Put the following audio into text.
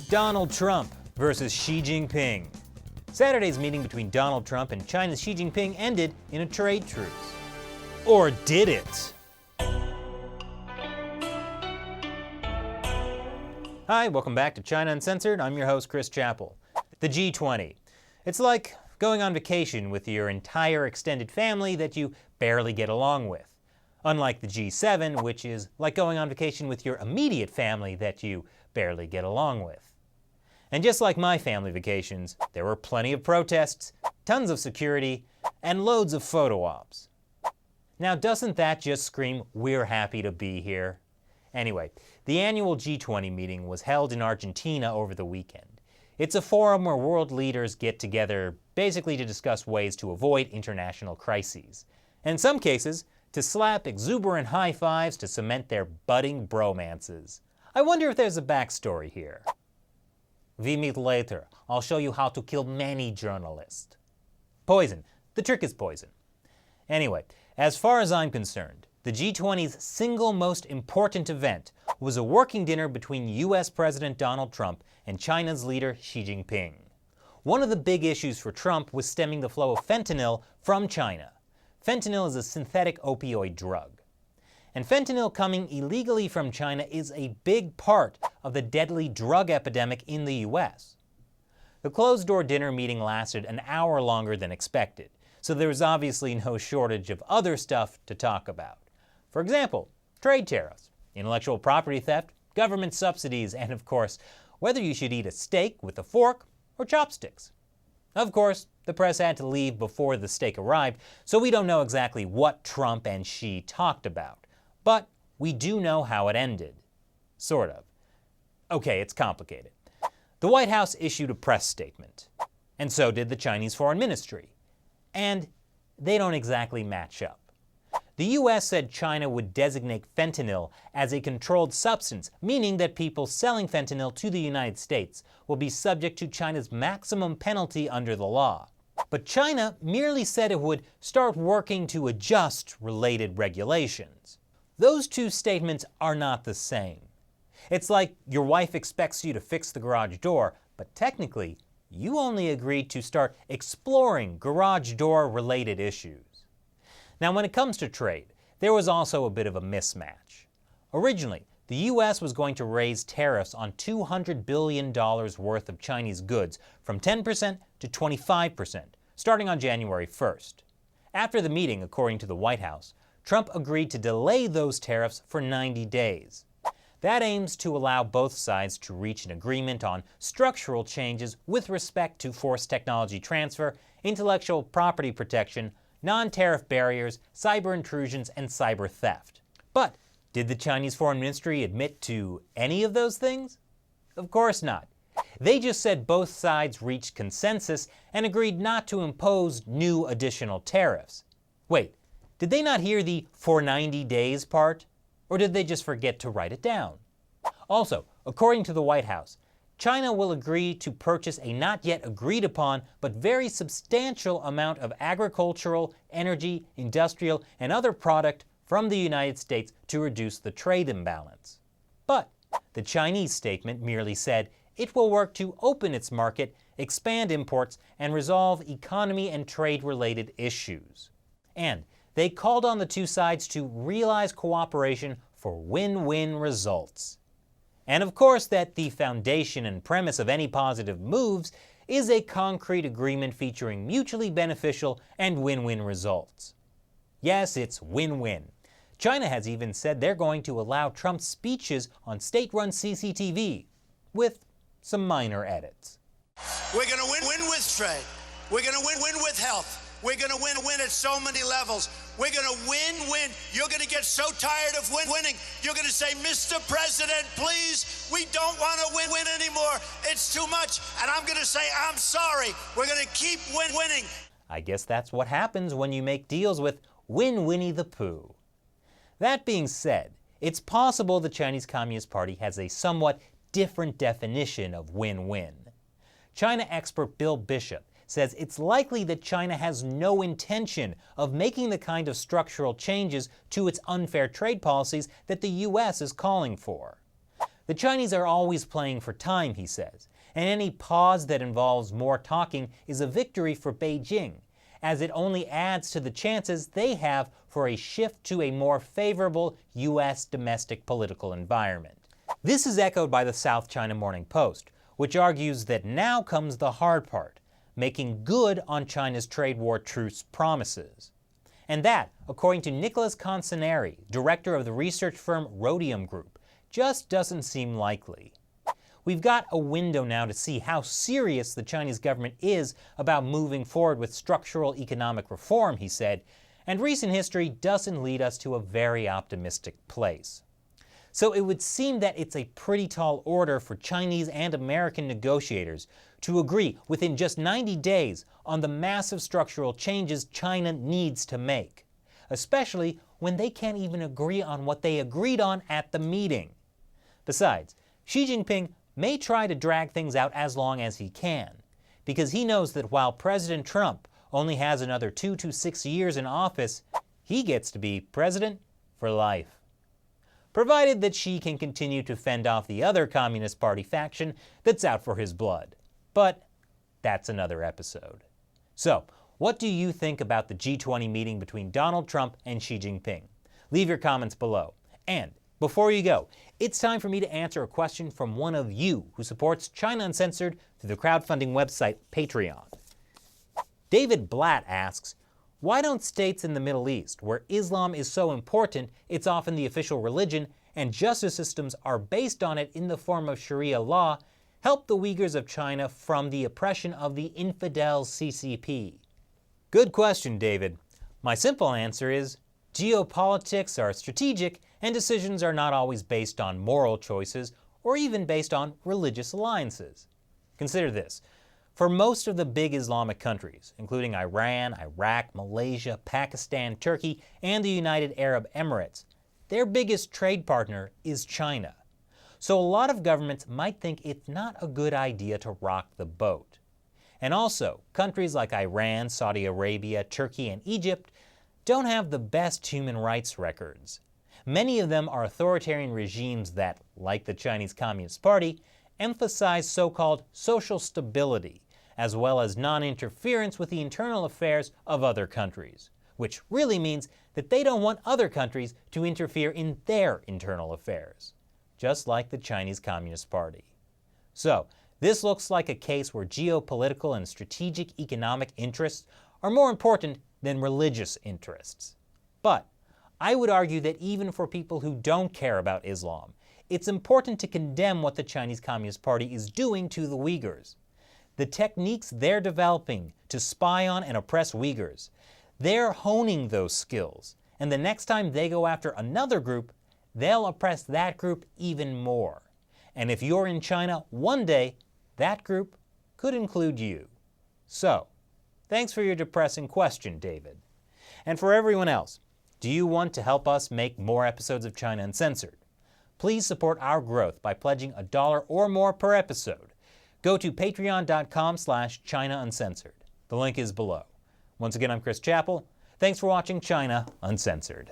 Donald Trump versus Xi Jinping. Saturday's meeting between Donald Trump and China's Xi Jinping ended in a trade truce. Or did it? Hi, welcome back to China Uncensored. I'm your host, Chris Chappell. The G20. It's like going on vacation with your entire extended family that you barely get along with. Unlike the G7, which is like going on vacation with your immediate family that you barely get along with. And just like my family vacations, there were plenty of protests, tons of security, and loads of photo ops. Now, doesn't that just scream, we're happy to be here? Anyway, the annual G20 meeting was held in Argentina over the weekend. It's a forum where world leaders get together basically to discuss ways to avoid international crises. And in some cases, to slap exuberant high fives to cement their budding bromances. I wonder if there's a backstory here. We meet later. I'll show you how to kill many journalists. Poison. The trick is poison. Anyway, as far as I'm concerned, the G20's single most important event was a working dinner between US President Donald Trump and China's leader Xi Jinping. One of the big issues for Trump was stemming the flow of fentanyl from China. Fentanyl is a synthetic opioid drug. And fentanyl coming illegally from China is a big part of the deadly drug epidemic in the US. The closed-door dinner meeting lasted an hour longer than expected, so there was obviously no shortage of other stuff to talk about. For example, trade tariffs, intellectual property theft, government subsidies, and of course, whether you should eat a steak with a fork or chopsticks. Of course, the press had to leave before the steak arrived, so we don't know exactly what Trump and Xi talked about. But we do know how it ended. Sort of. Okay, it's complicated. The White House issued a press statement, and so did the Chinese Foreign Ministry. And they don't exactly match up. The US said China would designate fentanyl as a controlled substance, meaning that people selling fentanyl to the United States will be subject to China's maximum penalty under the law. But China merely said it would start working to adjust related regulations. Those two statements are not the same. It's like your wife expects you to fix the garage door, but technically, you only agreed to start exploring garage door related issues. Now, when it comes to trade, there was also a bit of a mismatch. Originally, the US was going to raise tariffs on $200 billion worth of Chinese goods from 10% to 25%, starting on January 1st. After the meeting, according to the White House, Trump agreed to delay those tariffs for 90 days. That aims to allow both sides to reach an agreement on structural changes with respect to forced technology transfer, intellectual property protection, non-tariff barriers, cyber intrusions, and cyber theft. But did the Chinese Foreign Ministry admit to any of those things? Of course not. They just said both sides reached consensus and agreed not to impose new additional tariffs. Wait. Did they not hear the "for 90 days" part? Or did they just forget to write it down? Also, according to the White House, China will agree to purchase a not yet agreed upon but very substantial amount of agricultural, energy, industrial, and other product from the United States to reduce the trade imbalance. But the Chinese statement merely said it will work to open its market, expand imports, and resolve economy and trade-related issues. And they called on the two sides to realize cooperation for win-win results. And of course that the foundation and premise of any positive moves is a concrete agreement featuring mutually beneficial and win-win results. Yes, it's win-win. China has even said they're going to allow Trump's speeches on state-run CCTV, with some minor edits. We're going to win with trade. We're going to win with health. We're going to win at so many levels. We're going to win. You're going to get so tired of winning. You're going to say, Mr. President, please, we don't want to win anymore. It's too much. And I'm going to say, I'm sorry. We're going to keep winning. I guess that's what happens when you make deals with Winnie the Pooh. That being said, it's possible the Chinese Communist Party has a somewhat different definition of win-win. China expert Bill Bishop says it's likely that China has no intention of making the kind of structural changes to its unfair trade policies that the US is calling for. The Chinese are always playing for time, he says, and any pause that involves more talking is a victory for Beijing, as it only adds to the chances they have for a shift to a more favorable U.S. domestic political environment. This is echoed by the South China Morning Post, which argues that now comes the hard part, making good on China's trade war truce promises. And that, according to Nicholas Consinari, director of the research firm Rhodium Group, just doesn't seem likely. We've got a window now to see how serious the Chinese government is about moving forward with structural economic reform, he said, and recent history doesn't lead us to a very optimistic place. So it would seem that it's a pretty tall order for Chinese and American negotiators to agree within just 90 days on the massive structural changes China needs to make, especially when they can't even agree on what they agreed on at the meeting. Besides, Xi Jinping may try to drag things out as long as he can, because he knows that while President Trump only has another 2 to 6 years in office, he gets to be president for life. Provided that Xi can continue to fend off the other Communist Party faction that's out for his blood. But that's another episode. So, what do you think about the G20 meeting between Donald Trump and Xi Jinping? Leave your comments below. And before you go, it's time for me to answer a question from one of you who supports China Uncensored through the crowdfunding website Patreon. David Blatt asks, why don't states in the Middle East, where Islam is so important it's often the official religion and justice systems are based on it in the form of Sharia law, help the Uyghurs of China from the oppression of the infidel CCP? Good question, David. My simple answer is, geopolitics are strategic and decisions are not always based on moral choices or even based on religious alliances. Consider this. For most of the big Islamic countries, including Iran, Iraq, Malaysia, Pakistan, Turkey, and the United Arab Emirates, their biggest trade partner is China. So a lot of governments might think it's not a good idea to rock the boat. And also, countries like Iran, Saudi Arabia, Turkey, and Egypt don't have the best human rights records. Many of them are authoritarian regimes that, like the Chinese Communist Party, emphasize so-called social stability, as well as non-interference with the internal affairs of other countries, which really means that they don't want other countries to interfere in their internal affairs, just like the Chinese Communist Party. So, this looks like a case where geopolitical and strategic economic interests are more important than religious interests. But I would argue that even for people who don't care about Islam, it's important to condemn what the Chinese Communist Party is doing to the Uyghurs. The techniques they're developing to spy on and oppress Uyghurs, they're honing those skills, and the next time they go after another group, they'll oppress that group even more. And if you're in China one day, that group could include you. So, thanks for your depressing question, David. And for everyone else, do you want to help us make more episodes of China Uncensored? Please support our growth by pledging $1 or more per episode. Go to patreon.com/China Uncensored. The link is below. Once again, I'm Chris Chappell. Thanks for watching China Uncensored.